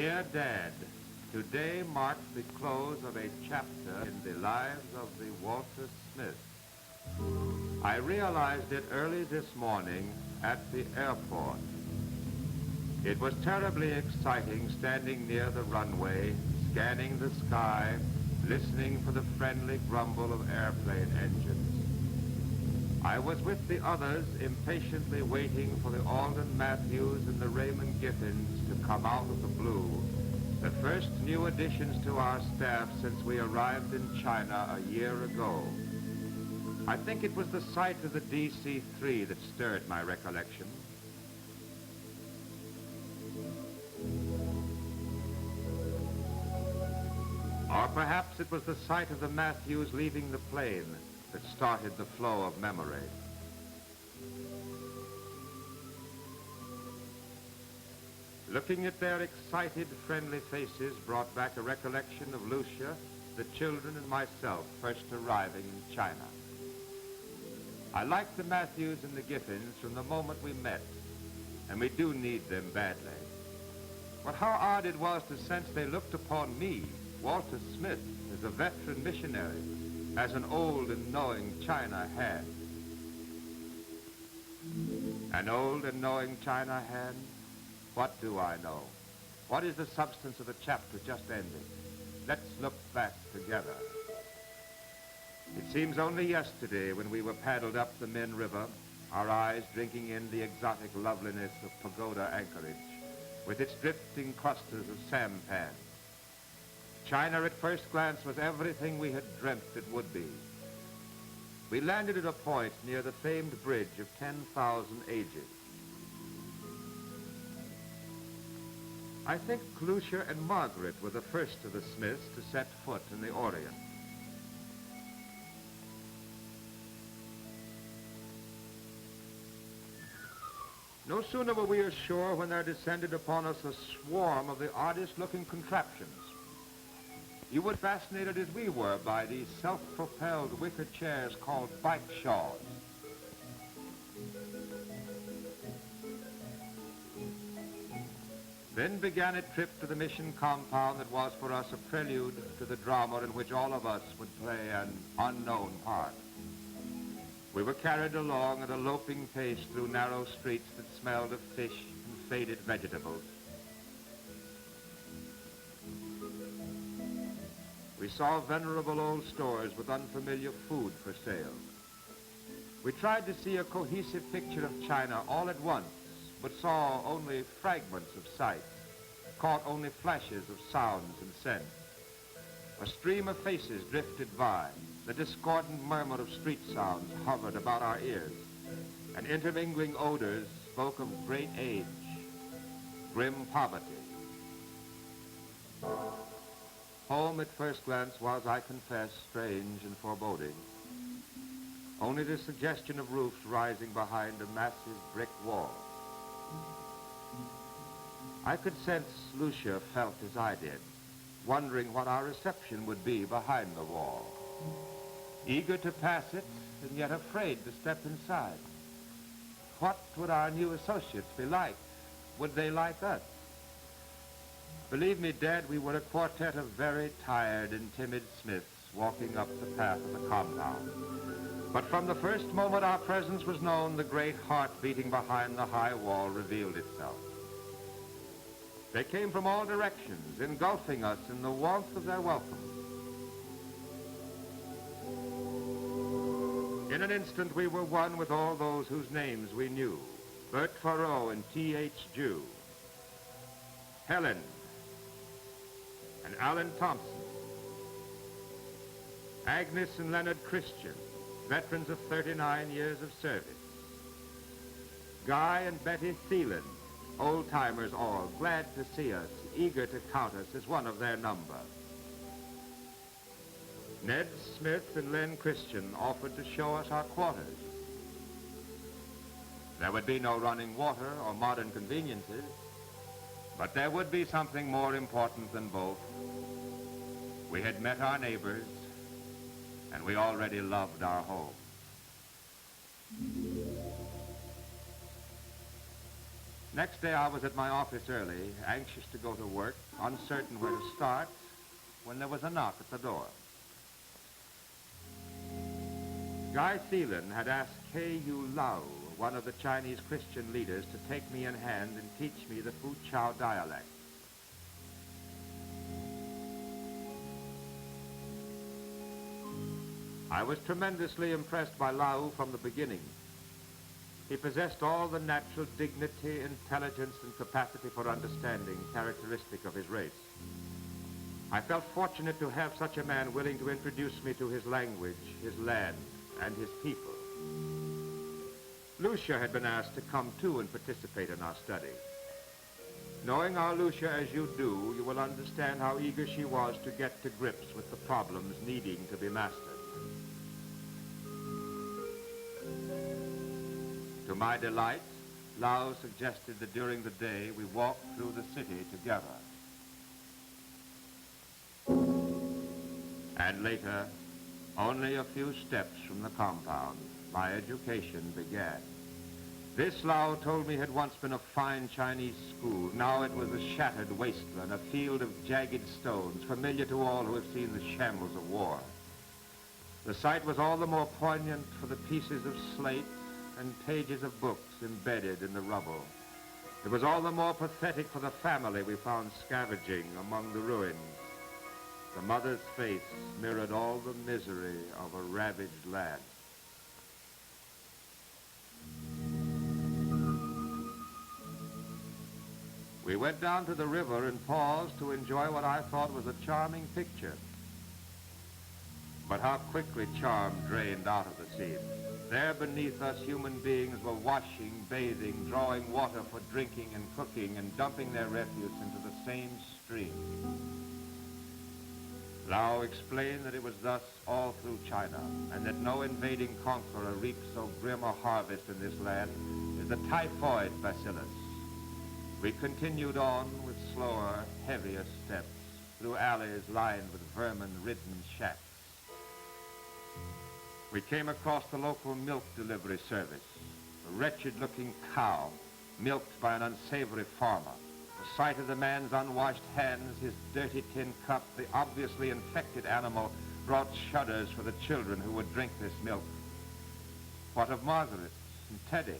Dear Dad, today marks the close of a chapter in the lives of the Walter Smiths. I realized it early this morning at the airport. It was terribly exciting standing near the runway, scanning the sky, listening for the friendly grumble of airplane engines. I was with the others, impatiently waiting for the Alden Matthews and the Raymond Giffins to come out of the blue, the first new additions to our staff since we arrived in China a year ago. I think it was the sight of the DC-3 that stirred my recollection. Or perhaps it was the sight of the Matthews leaving the plane that started the flow of memory. Looking at their excited, friendly faces brought back a recollection of Lucia, the children, and myself first arriving in China. I liked the Matthews and the Giffins from the moment we met, and we do need them badly. But how odd it was to sense they looked upon me, Walter Smith, as a veteran missionary, as an old and knowing China hand. An old and knowing China hand? What do I know? What is the substance of the chapter just ended? Let's look back together. It seems only yesterday when we were paddled up the Min River, our eyes drinking in the exotic loveliness of Pagoda Anchorage, with its drifting clusters of sampan. China at first glance was everything we had dreamt it would be. We landed at a point near the famed bridge of 10,000 ages. I think Lucia and Margaret were the first of the Smiths to set foot in the Orient. No sooner were we ashore when there descended upon us a swarm of the oddest-looking contraptions. You were fascinated as we were by these self-propelled wicker chairs called bikeshaws. Then began a trip to the mission compound that was for us a prelude to the drama in which all of us would play an unknown part. We were carried along at a loping pace through narrow streets that smelled of fish and faded vegetables. We saw venerable old stores with unfamiliar food for sale. We tried to see a cohesive picture of China all at once, but saw only fragments of sight, caught only flashes of sounds and scents. A stream of faces drifted by. The discordant murmur of street sounds hovered about our ears, and intermingling odors spoke of great age, grim poverty. Home at first glance was, I confess, strange and foreboding. Only the suggestion of roofs rising behind a massive brick wall. I could sense Lucia felt as I did, wondering what our reception would be behind the wall. Eager to pass it, and yet afraid to step inside. What would our new associates be like? Would they like us? Believe me, Dad, we were a quartet of very tired and timid Smiths walking up the path of the compound. But from the first moment our presence was known, the great heart beating behind the high wall revealed itself. They came from all directions, engulfing us in the warmth of their welcome. In an instant, we were one with all those whose names we knew. Bert Fuzhou and T.H. Jew, Helen, and Alan Thompson, Agnes and Leonard Christian, veterans of 39 years of service, Guy and Betty Thielen, old-timers all, glad to see us, eager to count us as one of their number. Ned Smith and Len Christian offered to show us our quarters. There would be no running water or modern conveniences, but there would be something more important than both. We had met our neighbors, and we already loved our home. Next day I was at my office early, anxious to go to work, uncertain where to start, when there was a knock at the door. Guy Thielen had asked K.U. Lau, one of the Chinese Christian leaders, to take me in hand and teach me the Foochow dialect. I was tremendously impressed by Lau from the beginning. He possessed all the natural dignity, intelligence, and capacity for understanding characteristic of his race. I felt fortunate to have such a man willing to introduce me to his language, his land, and his people. Lucia had been asked to come too and participate in our study. Knowing our Lucia as you do, you will understand how eager she was to get to grips with the problems needing to be mastered. To my delight, Lau suggested that during the day we walk through the city together. And later, only a few steps from the compound, my education began. This, Lau told me, had once been a fine Chinese school. Now it was a shattered wasteland, a field of jagged stones, familiar to all who have seen the shambles of war. The sight was all the more poignant for the pieces of slate and pages of books embedded in the rubble. It was all the more pathetic for the family we found scavenging among the ruins. The mother's face mirrored all the misery of a ravaged land. We went down to the river and paused to enjoy what I thought was a charming picture. But how quickly charm drained out of the scene. There beneath us, human beings were washing, bathing, drawing water for drinking and cooking, and dumping their refuse into the same stream. Lau explained that it was thus all through China, and that no invading conqueror reaped so grim a harvest in this land as the typhoid bacillus. We continued on with slower, heavier steps through alleys lined with vermin-ridden shacks. We came across the local milk delivery service, a wretched-looking cow milked by an unsavory farmer. The sight of the man's unwashed hands, his dirty tin cup, the obviously infected animal brought shudders for the children who would drink this milk. What of Margaret and Teddy?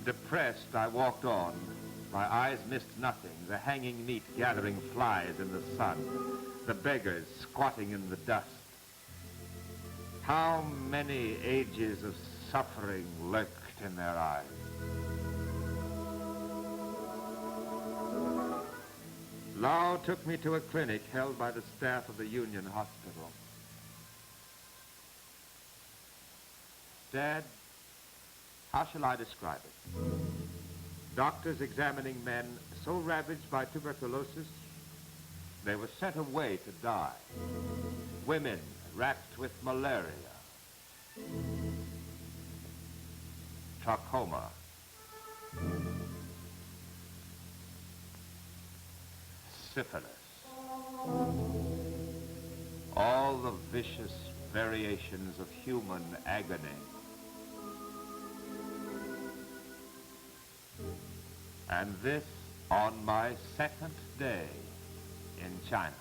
Depressed, I walked on. My eyes missed nothing, the hanging meat gathering flies in the sun, the beggars squatting in the dust. How many ages of suffering lurked in their eyes. Lau took me to a clinic held by the staff of the Union Hospital. Dad, how shall I describe it? Doctors examining men so ravaged by tuberculosis, they were sent away to die. Women racked with malaria, trachoma, syphilis, all the vicious variations of human agony. And this on my second day in China.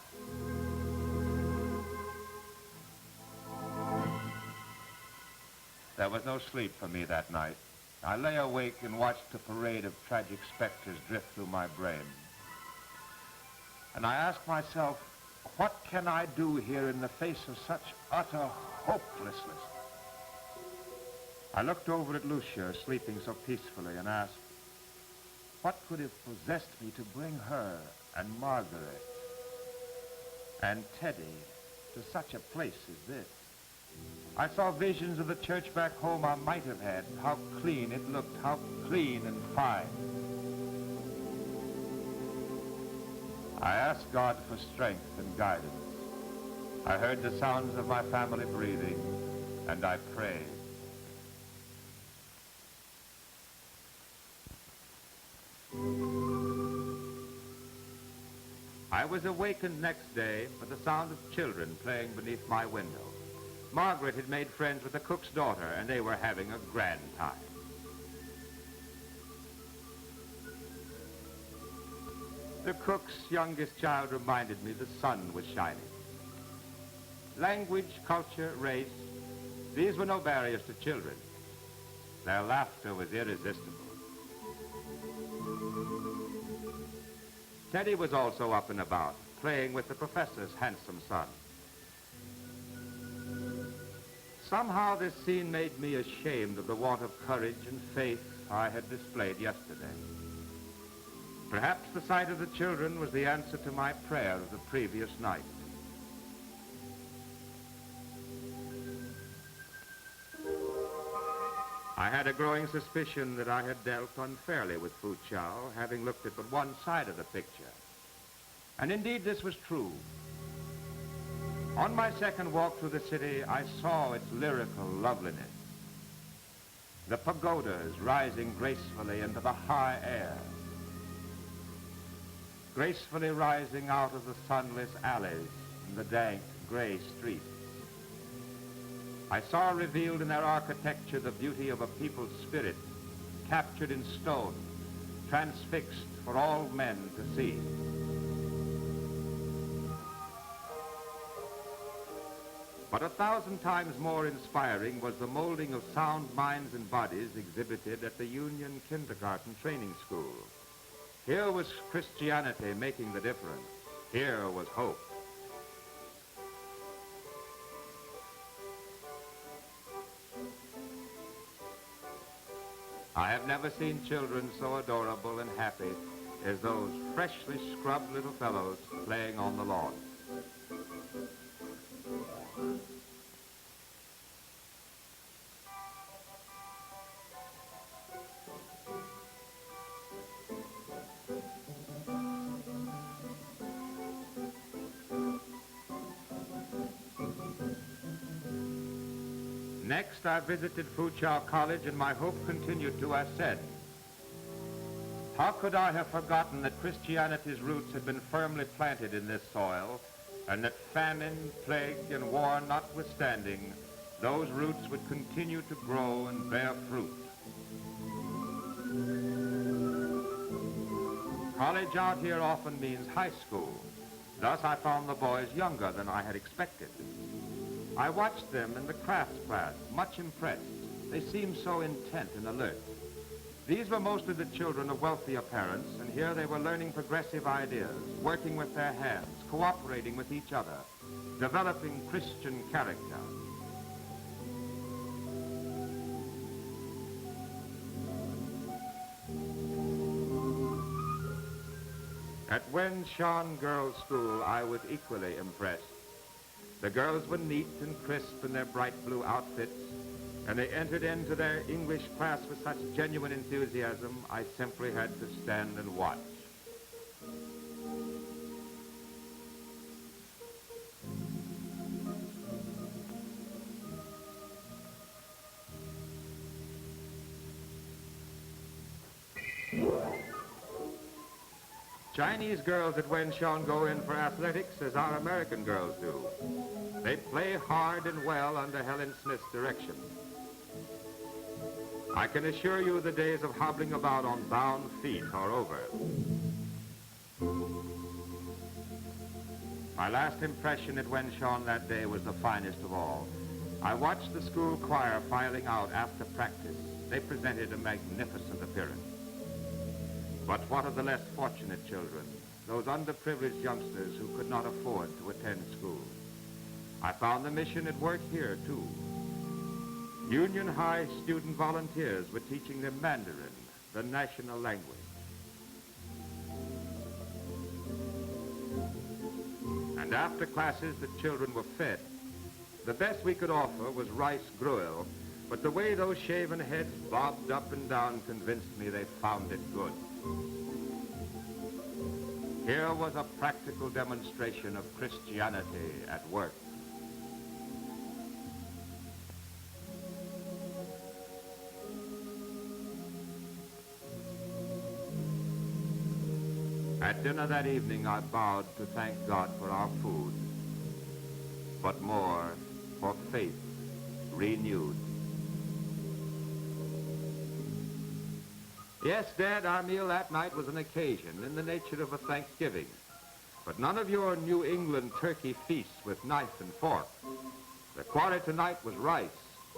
There was no sleep for me that night. I lay awake and watched a parade of tragic specters drift through my brain. And I asked myself, what can I do here in the face of such utter hopelessness? I looked over at Lucia, sleeping so peacefully, and asked, what could have possessed me to bring her and Margaret and Teddy to such a place as this? I saw visions of the church back home I might have had, how clean it looked, how clean and fine. I asked God for strength and guidance. I heard the sounds of my family breathing, and I prayed. I was awakened next day by the sound of children playing beneath my window. Margaret had made friends with the cook's daughter, and they were having a grand time. The cook's youngest child reminded me the sun was shining. Language, culture, race, these were no barriers to children. Their laughter was irresistible. Teddy was also up and about, playing with the professor's handsome son. Somehow this scene made me ashamed of the want of courage and faith I had displayed yesterday. Perhaps the sight of the children was the answer to my prayer of the previous night. I had a growing suspicion that I had dealt unfairly with Foochow, having looked at but one side of the picture. And indeed this was true. On my second walk through the city, I saw its lyrical loveliness. The pagodas rising gracefully into the high air, gracefully rising out of the sunless alleys and the dank, gray streets. I saw revealed in their architecture the beauty of a people's spirit, captured in stone, transfixed for all men to see. But 1,000 times more inspiring was the molding of sound minds and bodies exhibited at the Union Kindergarten Training School. Here was Christianity making the difference. Here was hope. I have never seen children so adorable and happy as those freshly scrubbed little fellows playing on the lawn. Next, I visited Foochow College, and my hope continued to ascend. How could I have forgotten that Christianity's roots had been firmly planted in this soil, and that famine, plague, and war notwithstanding, those roots would continue to grow and bear fruit. College out here often means high school. Thus, I found the boys younger than I had expected. I watched them in the crafts class, much impressed. They seemed so intent and alert. These were mostly the children of wealthier parents, and here they were learning progressive ideas, working with their hands, cooperating with each other, developing Christian character. At Wen Shan Girls' School, I was equally impressed. The girls were neat and crisp in their bright blue outfits, and they entered into their English class with such genuine enthusiasm, I simply had to stand and watch. Chinese girls at Wenshan go in for athletics as our American girls do. They play hard and well under Helen Smith's direction. I can assure you the days of hobbling about on bound feet are over. My last impression at Wenshan that day was the finest of all. I watched the school choir filing out after practice. They presented a magnificent appearance. But what of the less fortunate children, those underprivileged youngsters who could not afford to attend school? I found the mission at work here, too. Union High student volunteers were teaching them Mandarin, the national language. And after classes, the children were fed. The best we could offer was rice gruel, but the way those shaven heads bobbed up and down convinced me they found it good. Here was a practical demonstration of Christianity at work. At dinner that evening, I bowed to thank God for our food, but more for faith renewed. Yes, Dad, our meal that night was an occasion in the nature of a Thanksgiving. But none of your New England turkey feasts with knife and fork. The quarter tonight was rice,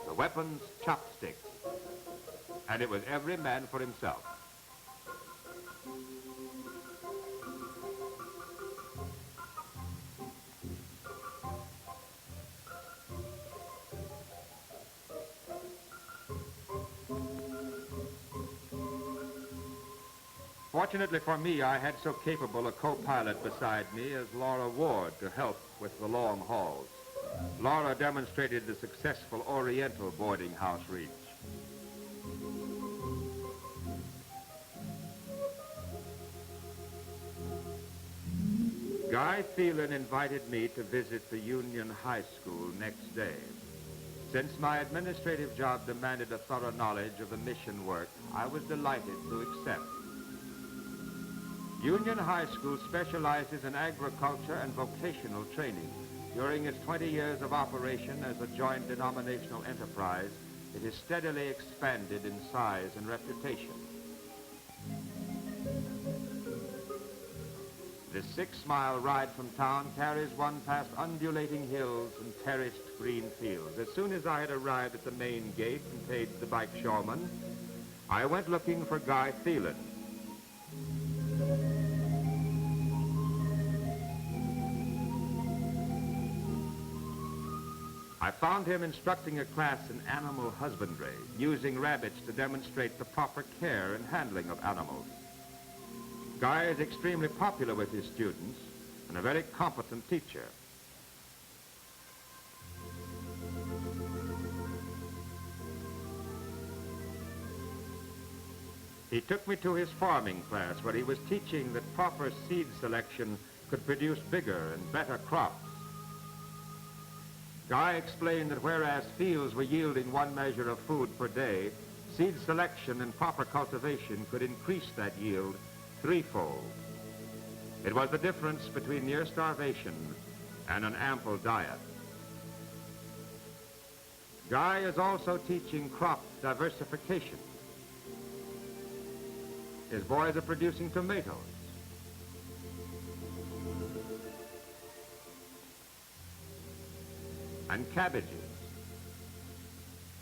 the weapons chopsticks. And it was every man for himself. Fortunately for me, I had so capable a co-pilot beside me as Laura Ward to help with the long hauls. Laura demonstrated the successful Oriental boarding house reach. Guy Phelan invited me to visit the Union High School next day. Since my administrative job demanded a thorough knowledge of the mission work, I was delighted to accept. Union High School specializes in agriculture and vocational training. During its 20 years of operation as a joint denominational enterprise, it has steadily expanded in size and reputation. This 6-mile ride from town carries one past undulating hills and terraced green fields. As soon as I had arrived at the main gate and paid the bike showman, I went looking for Guy Phelan. I found him instructing a class in animal husbandry, using rabbits to demonstrate the proper care and handling of animals. Guy is extremely popular with his students and a very competent teacher. He took me to his farming class where he was teaching that proper seed selection could produce bigger and better crops. Guy explained that whereas fields were yielding 1 measure of food per day, seed selection and proper cultivation could increase that yield 3-fold. It was the difference between near starvation and an ample diet. Guy is also teaching crop diversification. His boys are producing tomatoes, and cabbages,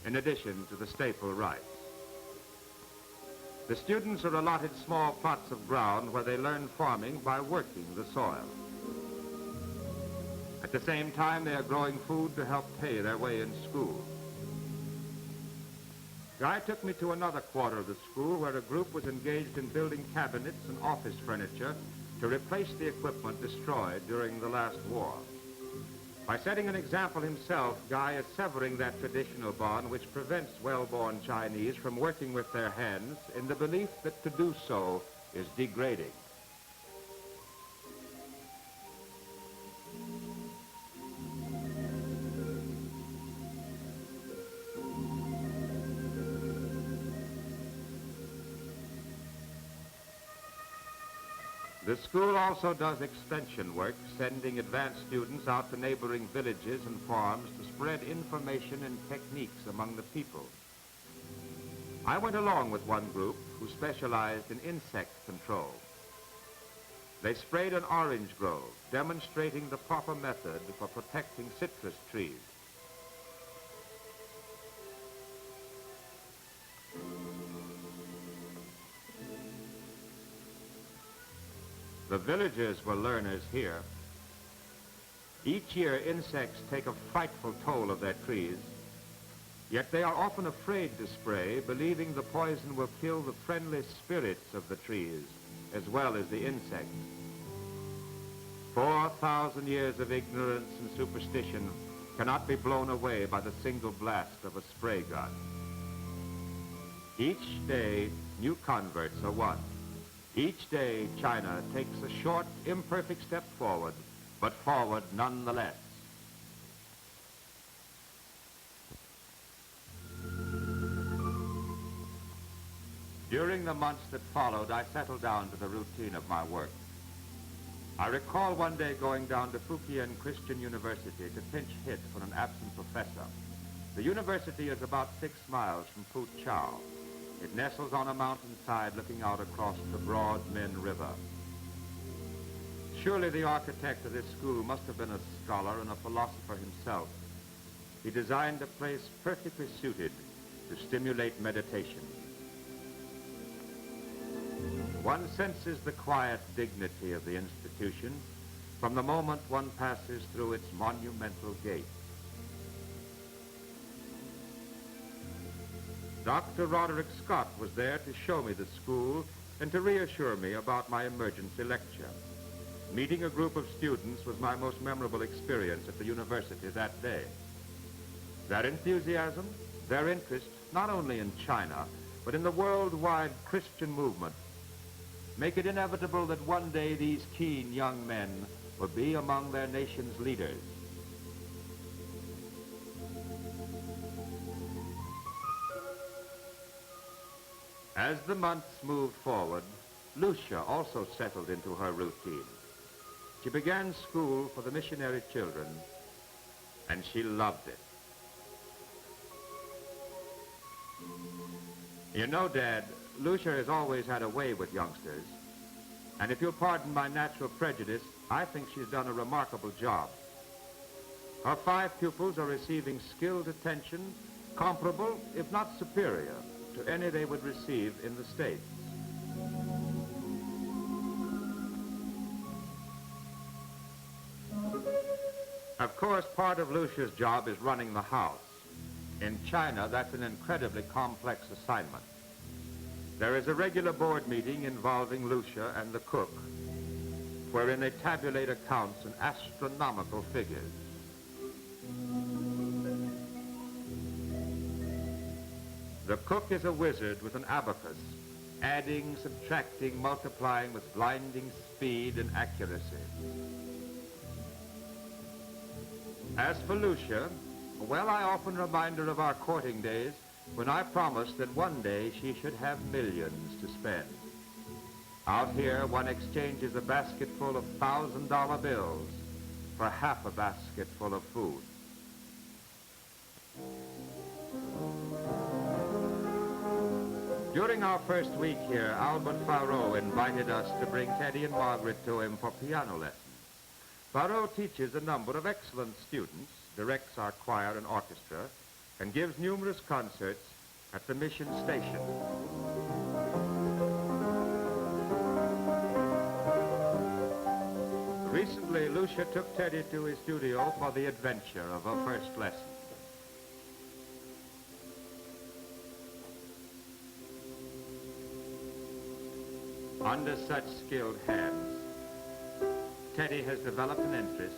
in addition to the staple rice. The students are allotted small plots of ground where they learn farming by working the soil. At the same time, they are growing food to help pay their way in school. Guy took me to another quarter of the school where a group was engaged in building cabinets and office furniture to replace the equipment destroyed during the last war. By setting an example himself, Guy is severing that traditional bond which prevents well-born Chinese from working with their hands in the belief that to do so is degrading. The school also does extension work, sending advanced students out to neighboring villages and farms to spread information and techniques among the people. I went along with one group who specialized in insect control. They sprayed an orange grove, demonstrating the proper method for protecting citrus trees. The villagers were learners here. Each year, insects take a frightful toll of their trees, yet they are often afraid to spray, believing the poison will kill the friendly spirits of the trees, as well as the insects. 4,000 years of ignorance and superstition cannot be blown away by the single blast of a spray gun. Each day, new converts are won. Each day, China takes a short, imperfect step forward, but forward nonetheless. During the months that followed, I settled down to the routine of my work. I recall one day going down to Fukien Christian University to pinch hit for an absent professor. The university is about 6 miles from Foochow. It nestles on a mountainside looking out across the broad Min River. Surely the architect of this school must have been a scholar and a philosopher himself. He designed a place perfectly suited to stimulate meditation. One senses the quiet dignity of the institution from the moment one passes through its monumental gate. Dr. Roderick Scott was there to show me the school and to reassure me about my emergency lecture. Meeting a group of students was my most memorable experience at the university that day. Their enthusiasm, their interest, not only in China, but in the worldwide Christian movement, make it inevitable that one day these keen young men will be among their nation's leaders. As the months moved forward, Lucia also settled into her routine. She began school for the missionary children, and she loved it. You know, Dad, Lucia has always had a way with youngsters, and if you'll pardon my natural prejudice, I think she's done a remarkable job. Her 5 pupils are receiving skilled attention comparable, if not superior, to any they would receive in the States. Of course, part of Lucia's job is running the house. In China, that's an incredibly complex assignment. There is a regular board meeting involving Lucia and the cook, wherein they tabulate accounts in astronomical figures. The cook is a wizard with an abacus, adding, subtracting, multiplying with blinding speed and accuracy. As for Lucia, well, I often remind her of our courting days when I promised that one day she should have millions to spend. Out here, one exchanges a basketful of $1,000 bills for half a basketful of food. During our first week here, Albert Fuzhou invited us to bring Teddy and Margaret to him for piano lessons. Fuzhou teaches a number of excellent students, directs our choir and orchestra, and gives numerous concerts at the mission station. Recently, Lucia took Teddy to his studio for the adventure of her first lesson. Under such skilled hands, Teddy has developed an interest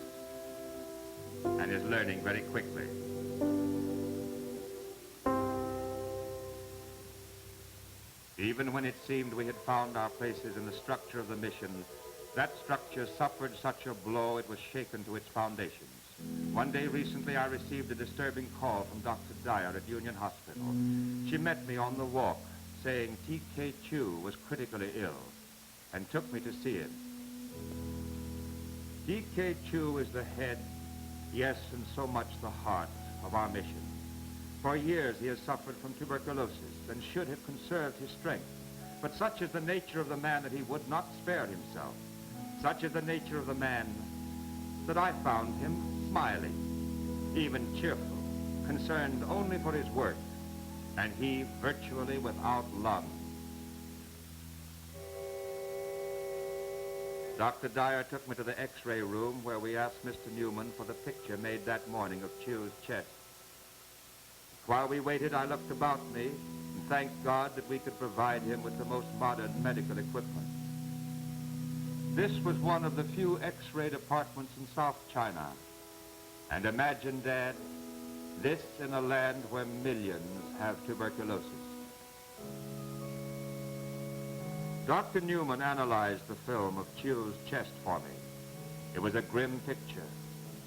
and is learning very quickly. Even when it seemed we had found our places in the structure of the mission, that structure suffered such a blow it was shaken to its foundations. One day recently I received a disturbing call from Dr. Dyer at Union Hospital. She met me on the walk saying T.K. Chu was critically ill and took me to see him. T.K. Chu is the head, yes, and so much the heart of our mission. For years he has suffered from tuberculosis and should have conserved his strength. But such is the nature of the man that he would not spare himself. Such is the nature of the man that I found him smiling, even cheerful, concerned only for his work, and he virtually without lungs. Dr. Dyer took me to the X-ray room where we asked Mr. Newman for the picture made that morning of Chu's chest. While we waited, I looked about me and thanked God that we could provide him with the most modern medical equipment. This was one of the few X-ray departments in South China. And imagine, Dad, this in a land where millions have tuberculosis. Dr. Newman analyzed the film of Chu's chest for me. It was a grim picture,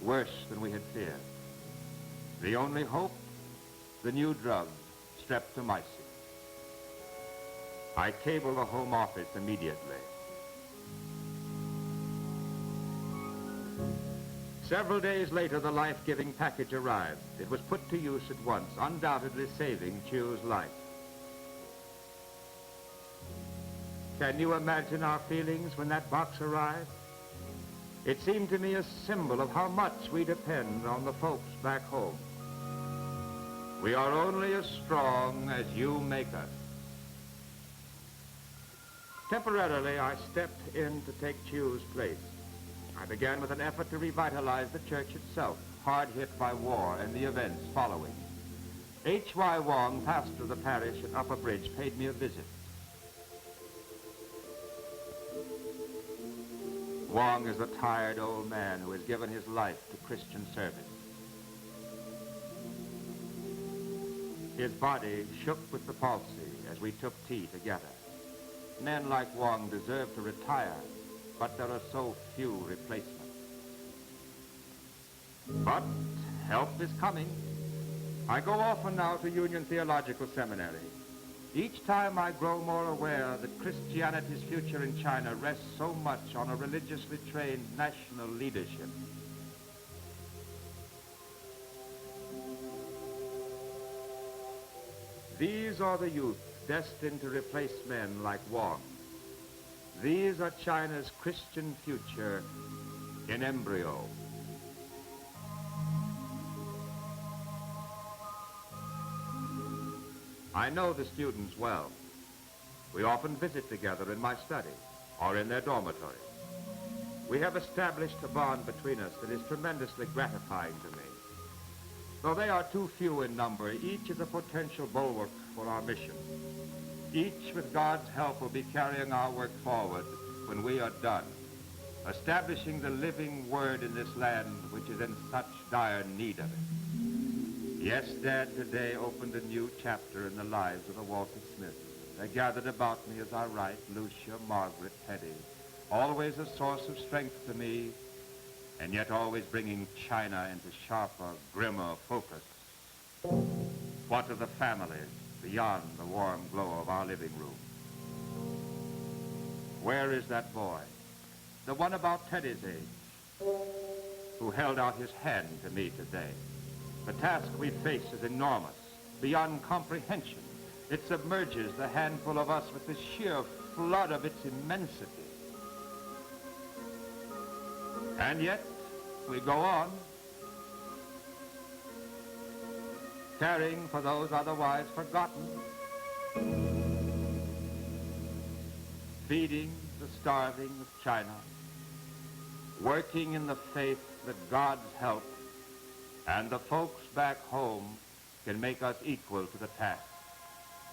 worse than we had feared. The only hope, the new drug, streptomycin. I cabled the Home Office immediately. Several days later, the life-giving package arrived. It was put to use at once, undoubtedly saving Chu's life. Can you imagine our feelings when that box arrived? It seemed to me a symbol of how much we depend on the folks back home. We are only as strong as you make us. Temporarily, I stepped in to take Chiu's place. I began with an effort to revitalize the church itself, hard hit by war and the events following. H.Y. Wong, pastor of the parish at Upper Bridge, paid me a visit. Wong is a tired old man who has given his life to Christian service. His body shook with the palsy as we took tea together. Men like Wong deserve to retire, but there are so few replacements. But help is coming. I go often now to Union Theological Seminary. Each time I grow more aware that Christianity's future in China rests so much on a religiously trained national leadership. These are the youth destined to replace men like Wong. These are China's Christian future in embryo. I know the students well. We often visit together in my study or in their dormitory. We have established a bond between us that is tremendously gratifying to me. Though they are too few in number, each is a potential bulwark for our mission. Each, with God's help, will be carrying our work forward when we are done, establishing the living word in this land which is in such dire need of it. Yes, Dad today opened a new chapter in the lives of the Walter Smiths. They gathered about me as I write, Lucia, Margaret, Teddy, always a source of strength to me, and yet always bringing China into sharper, grimmer focus. What of the families beyond the warm glow of our living room? Where is that boy, the one about Teddy's age, who held out his hand to me today? The task we face is enormous, beyond comprehension. It submerges the handful of us with the sheer flood of its immensity. And yet, we go on, caring for those otherwise forgotten, feeding the starving of China, working in the faith that God's help and the folks back home can make us equal to the task.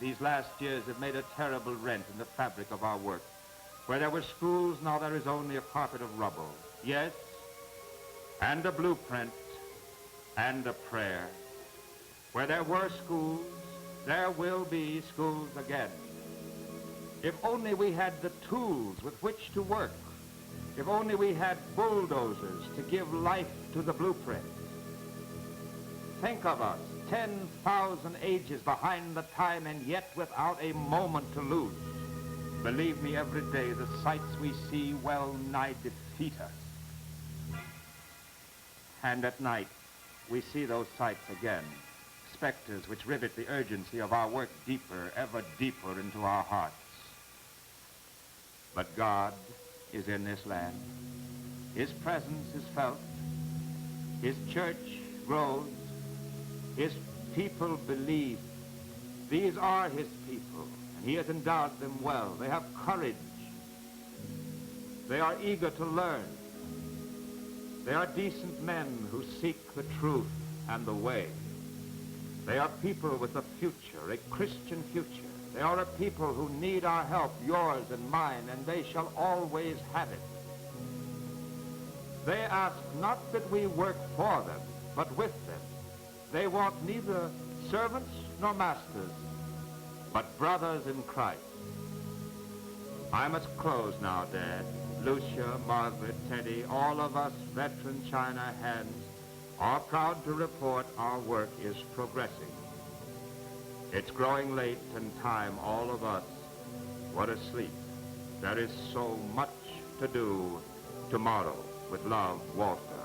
These last years have made a terrible rent in the fabric of our work. Where there were schools, now there is only a carpet of rubble. Yes, and a blueprint, and a prayer. Where there were schools, there will be schools again. If only we had the tools with which to work. If only we had bulldozers to give life to the blueprint. Think of us, 10,000 ages behind the time and yet without a moment to lose. Believe me, every day the sights we see well nigh defeat us. And at night, we see those sights again, specters which rivet the urgency of our work deeper, ever deeper into our hearts. But God is in this land. His presence is felt. His church grows. His people believe. These are his people, and he has endowed them well. They have courage. They are eager to learn. They are decent men who seek the truth and the way. They are people with a future, a Christian future. They are a people who need our help, yours and mine, and they shall always have it. They ask not that we work for them, but with them. They want neither servants nor masters, but brothers in Christ. I must close now, Dad. Lucia, Margaret, Teddy, all of us veteran China hands are proud to report our work is progressing. It's growing late and time all of us were asleep. There is so much to do tomorrow. With love, Walter.